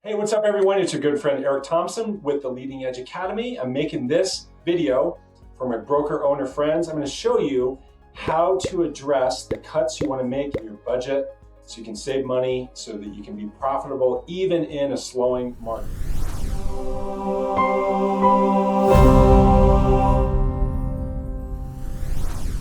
Hey, what's up everyone? It's your good friend Eric Thompson with the Leading Edge Academy. I'm making this video for my broker owner friends. I'm going to show you how to address the cuts you want to make in your budget so you can save money so that you can be profitable even in a slowing market.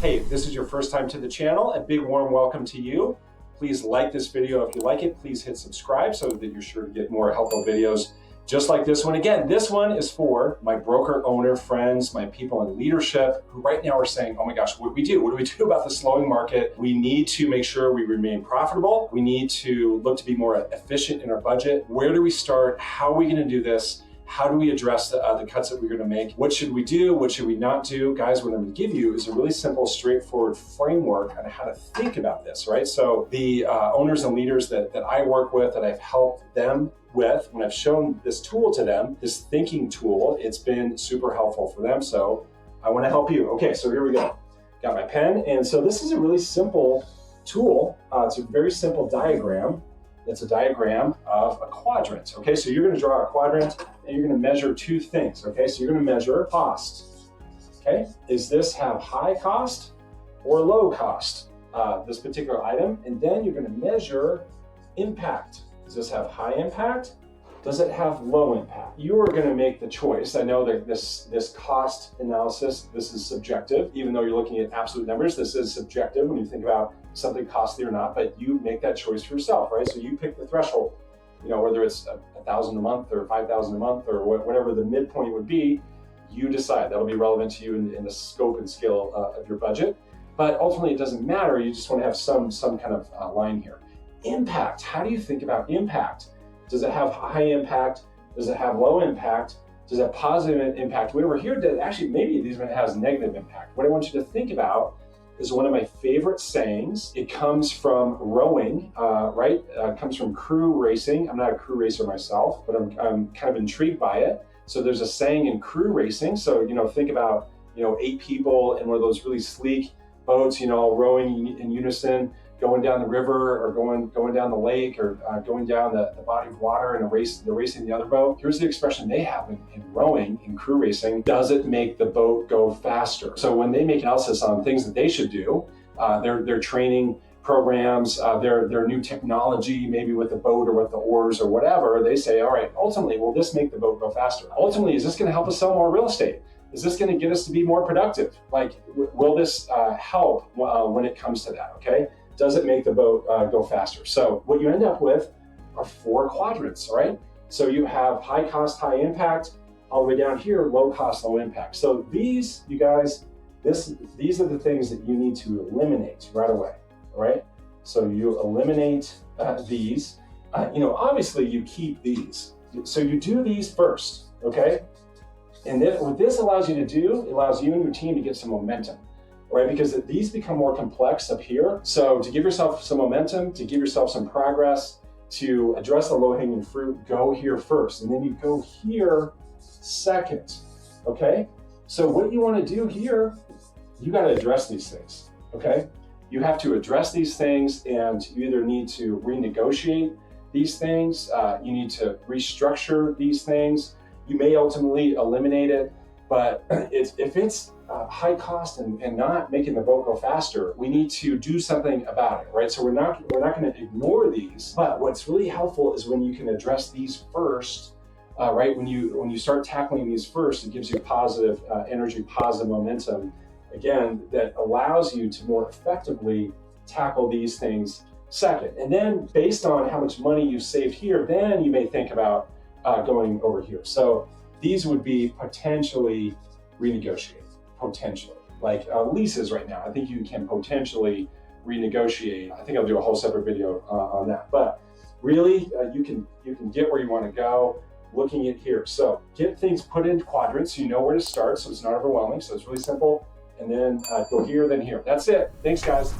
Hey, if this is your first time to the channel, a big warm welcome to you. Please like this video if you like it. Please hit subscribe so that you're sure to get more helpful videos just like this one. Again, this one is for my broker owner friends, my people in leadership who right now are saying, oh my gosh, what do we do? What do we do about the slowing market? We need to make sure we remain profitable. We need to look to be more efficient in our budget. Where do we start? How are we going to do this? How do we address the cuts that we're going to make? What should we do? What should we not do? Guys, what I'm going to give you is a really simple, straightforward framework on how to think about this, right? So the owners and leaders that I work with, that I've helped them with, when I've shown this tool to them, this thinking tool, it's been super helpful for them. So I want to help you. Okay, so here we go. Got my pen. And so this is a really simple tool. It's a very simple diagram. It's a diagram of a quadrant, okay? So you're gonna draw a quadrant and you're gonna measure two things, okay? So you're gonna measure cost, okay? Does this have high cost or low cost, this particular item? And then you're gonna measure impact. Does this have high impact? Does it have low impact? You are gonna make the choice. I know that this cost analysis, this is subjective. Even though you're looking at absolute numbers, this is subjective when you think about something costly or not, but you make that choice for yourself, right? So you pick the threshold, you know, whether it's $1,000 a month or $5,000 a month or whatever the midpoint would be, you decide. That'll be relevant to you in the scope and scale of your budget. But ultimately it doesn't matter. You just want to have some kind of line here. Impact, how do you think about impact? Does it have high impact? Does it have low impact? Does it have positive impact? Way over here, actually maybe these one has negative impact. What I want you to think about is one of my favorite sayings. It comes from rowing, right? It comes from crew racing. I'm not a crew racer myself, but I'm kind of intrigued by it. So there's a saying in crew racing. So, you know, think about, 8 people in one of those really sleek boats, rowing in unison, going down the river or going down the lake or going down the body of water in a race, they're racing the other boat. Here's the expression they have in rowing, in crew racing: does it make the boat go faster? So when they make analysis on things that they should do, their training programs, their new technology, maybe with the boat or with the oars or whatever, they say, all right, ultimately, will this make the boat go faster? Ultimately, is this going to help us sell more real estate? Is this going to get us to be more productive? Like, will this help when it comes to that, okay? Does it make the boat go faster? So what you end up with are 4 quadrants, right? So you have high cost, high impact, all the way down here, low cost, low impact. So these, you guys, these are the things that you need to eliminate right away, all right? So you eliminate these. Obviously you keep these. So you do these first, okay? And then what this allows you to do, it allows you and your team to get some momentum. Right, because these become more complex up here. So to give yourself some momentum, to give yourself some progress, to address the low-hanging fruit, go here first, and then you go here second, okay? So what you want to do here, you got to address these things, okay? You have to address these things, and you either need to renegotiate these things, you need to restructure these things, you may ultimately eliminate it, but if it's high cost and not making the boat go faster, we need to do something about it, right? So we're not going to ignore these, but what's really helpful is when you can address these first, right? When you start tackling these first, it gives you positive energy, positive momentum, again, that allows you to more effectively tackle these things second. And then based on how much money you've saved here, then you may think about going over here. So these would be potentially renegotiated. Potentially, like leases right now, I think you can potentially renegotiate. I think I'll do a whole separate video on that. But really, you can get where you want to go looking at here. So get things put in quadrants so you know where to start, so it's not overwhelming. So it's really simple. And then go here, then here. That's it. Thanks, guys.